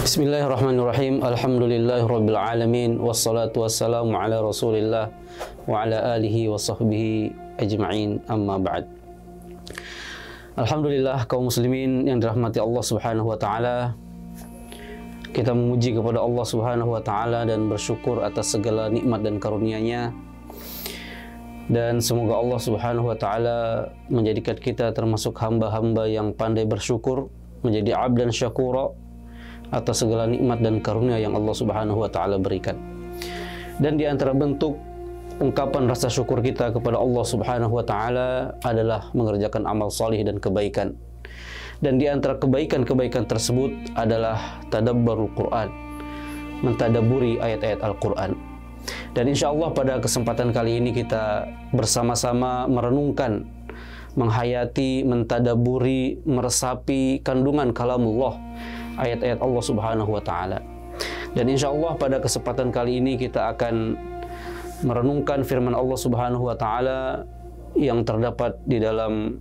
Bismillahirrahmanirrahim. Alhamdulillahirabbil alamin wassalatu wassalamu ala Rasulillah wa ala alihi wa sahbihi ajma'in. Amma ba'd. Alhamdulillah kaum muslimin yang dirahmati Allah Subhanahu wa taala. Kita memuji kepada Allah Subhanahu wa taala dan bersyukur atas segala nikmat dan karunia-Nya. Dan semoga Allah Subhanahu wa taala menjadikan kita termasuk hamba-hamba yang pandai bersyukur, menjadi abdan syakura atas segala nikmat dan karunia yang Allah Subhanahu wa taala berikan. Dan di antara bentuk ungkapan rasa syukur kita kepada Allah Subhanahu wa taala adalah mengerjakan amal salih dan kebaikan. Dan di antara kebaikan-kebaikan tersebut adalah tadabburul Quran, mentadaburi ayat-ayat Al-Quran. Dan insya Allah pada kesempatan kali ini kita bersama-sama merenungkan, menghayati, mentadaburi, meresapi kandungan kalamullah, ayat-ayat Allah Subhanahu wa taala. Dan insya Allah pada kesempatan kali ini kita akan merenungkan firman Allah Subhanahu wa taala yang terdapat di dalam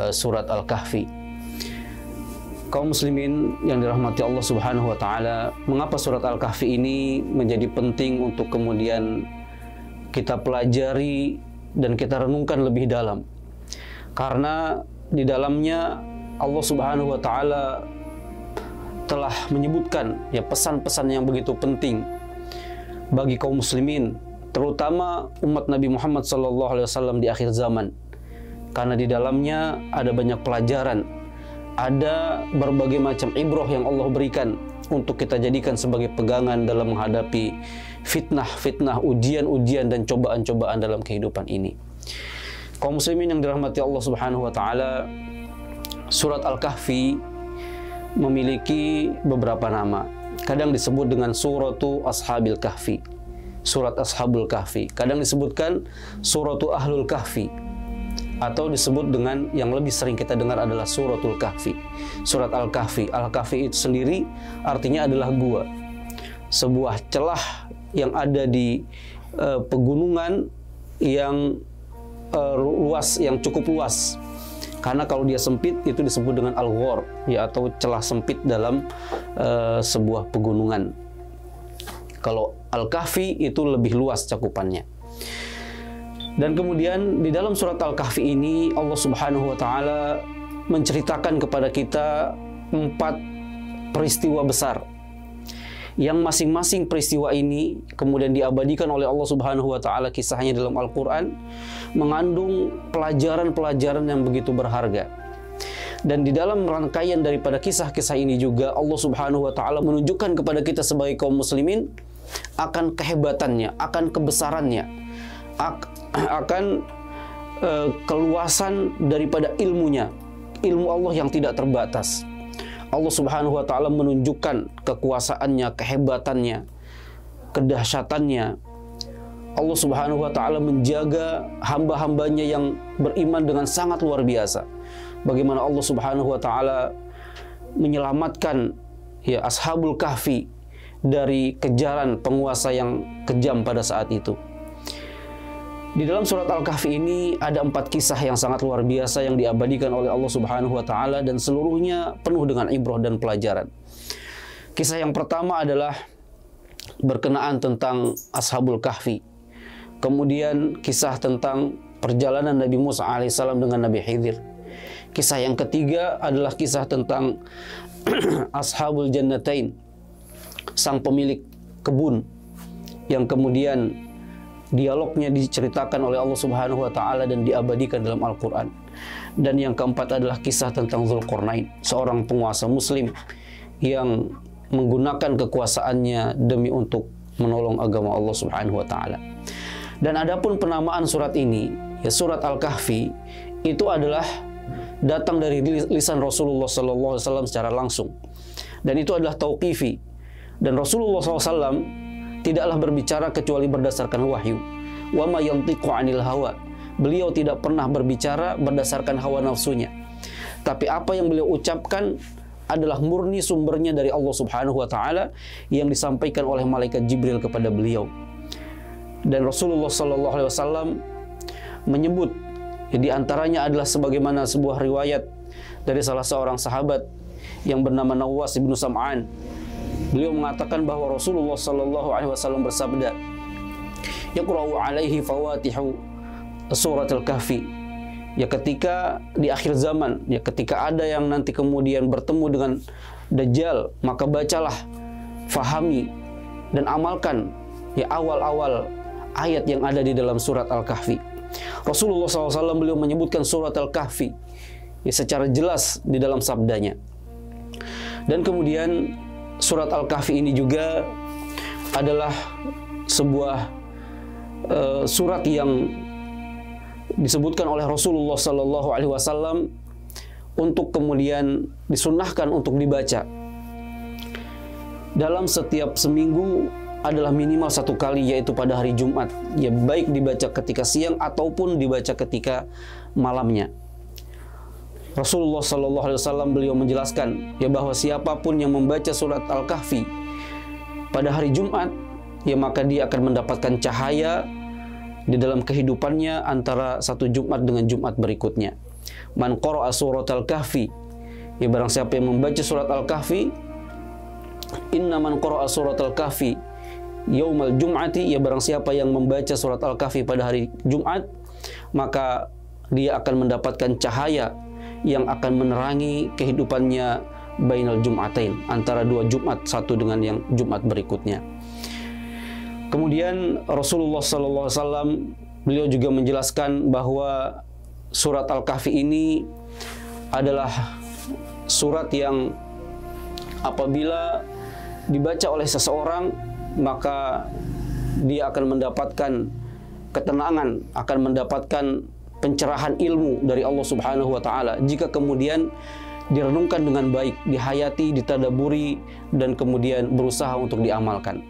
surat Al-Kahfi. Kaum muslimin yang dirahmati Allah Subhanahu wa taala, mengapa surat Al-Kahfi ini menjadi penting untuk kemudian kita pelajari dan kita renungkan lebih dalam? Karena di dalamnya Allah Subhanahu wa taala telah menyebutkan ya pesan-pesan yang begitu penting bagi kaum muslimin, terutama umat Nabi Muhammad SAW di akhir zaman. Karena di dalamnya ada banyak pelajaran, ada berbagai macam ibrah yang Allah berikan untuk kita jadikan sebagai pegangan dalam menghadapi fitnah-fitnah, ujian-ujian dan cobaan-cobaan dalam kehidupan ini. Kaum muslimin yang dirahmati Allah Subhanahu wa taala, surat Al-Kahfi memiliki beberapa nama. Kadang disebut dengan suratu Ashabil Kahfi, surat Ashabul Kahfi. Kadang disebutkan suratu Ahlul Kahfi, atau disebut dengan yang lebih sering kita dengar adalah suratul Kahfi, surat Al-Kahfi. Al-Kahfi itu sendiri artinya adalah gua, sebuah celah yang ada di pegunungan yang luas, yang cukup luas. Karena kalau dia sempit itu disebut dengan al-ghor, ya, atau celah sempit dalam sebuah pegunungan. Kalau Al-Kahfi itu lebih luas cakupannya. Dan kemudian di dalam surat Al-Kahfi ini Allah Subhanahu wa taala menceritakan kepada kita 4 peristiwa besar, yang masing-masing peristiwa ini kemudian diabadikan oleh Allah Subhanahu wa taala kisahnya dalam Al-Qur'an, mengandung pelajaran-pelajaran yang begitu berharga. Dan di dalam rangkaian daripada kisah-kisah ini juga Allah Subhanahu wa taala menunjukkan kepada kita sebagai kaum muslimin akan kehebatannya, akan kebesarannya, akan keluasan daripada ilmunya, ilmu Allah yang tidak terbatas. Allah Subhanahu wa taala menunjukkan kekuasaannya, kehebatannya, kedahsyatannya. Allah Subhanahu wa taala menjaga hamba-hambanya yang beriman dengan sangat luar biasa. Bagaimana Allah Subhanahu wa taala menyelamatkan ya Ashabul Kahfi dari kejaran penguasa yang kejam pada saat itu. Di dalam surat Al-Kahfi ini ada 4 kisah yang sangat luar biasa yang diabadikan oleh Allah Subhanahu wa taala, dan seluruhnya penuh dengan ibrah dan pelajaran. Kisah yang pertama adalah berkenaan tentang Ashabul Kahfi. Kemudian kisah tentang perjalanan Nabi Musa alaihissalam dengan Nabi Khidir. Kisah yang ketiga adalah kisah tentang Ashabul Jannatain, sang pemilik kebun, yang kemudian dialognya diceritakan oleh Allah Subhanahu wa taala dan diabadikan dalam Al-Qur'an. Dan yang keempat adalah kisah tentang Dzulqarnain, seorang penguasa muslim yang menggunakan kekuasaannya demi untuk menolong agama Allah Subhanahu wa taala. Dan adapun penamaan surat ini, ya surat Al-Kahfi, itu adalah datang dari lisan Rasulullah sallallahu alaihi wasallam secara langsung. Dan itu adalah tauqifi. Dan Rasulullah SAW tidaklah berbicara kecuali berdasarkan wahyu. Wa ma yantiqu 'anil hawa. Beliau tidak pernah berbicara berdasarkan hawa nafsunya. Tapi apa yang beliau ucapkan adalah murni sumbernya dari Allah Subhanahu wa taala yang disampaikan oleh malaikat Jibril kepada beliau. Dan Rasulullah sallallahu alaihi wasallam menyebut, di antaranya adalah sebagaimana sebuah riwayat dari salah seorang sahabat yang bernama Nawas bin Sam'an. Beliau mengatakan bahwa Rasulullah sallallahu alaihi wasallam bersabda, "Yaqra'u alaihi fawatihu surat Al-Kahfi." Ya, ketika di akhir zaman, ya ketika ada yang nanti kemudian bertemu dengan Dajjal, maka bacalah, fahami dan amalkan ya awal-awal ayat yang ada di dalam surat Al-Kahfi. Rasulullah SAW beliau menyebutkan surat Al-Kahfi ya secara jelas di dalam sabdanya. Dan kemudian surat Al-Kahfi ini juga adalah sebuah surat yang disebutkan oleh Rasulullah Sallallahu Alaihi Wasallam untuk kemudian disunnahkan untuk dibaca dalam setiap seminggu adalah minimal satu kali, yaitu pada hari Jumat. Ya, baik dibaca ketika siang ataupun dibaca ketika malamnya. Rasulullah Sallallahu Alaihi Wasallam beliau menjelaskan ya bahwa siapapun yang membaca surat Al-Kahfi pada hari Jumat, ya maka dia akan mendapatkan cahaya di dalam kehidupannya antara satu Jumat dengan Jumat berikutnya. Man qara'a surat Al-Kahfi, ya barang siapa yang membaca surat Al-Kahfi, inna man qara'a surat Al-Kahfi yaumal jum'ati, ya barang siapa yang membaca surat Al-Kahfi pada hari Jumat, maka dia akan mendapatkan cahaya yang akan menerangi kehidupannya bainal jum'atain, antara dua Jumat, satu dengan yang Jumat berikutnya. Kemudian Rasulullah SAW beliau juga menjelaskan bahwa surat Al-Kahfi ini adalah surat yang apabila dibaca oleh seseorang maka dia akan mendapatkan ketenangan, akan mendapatkan pencerahan ilmu dari Allah Subhanahu wa taala jika kemudian direnungkan dengan baik, dihayati, ditadaburi dan kemudian berusaha untuk diamalkan.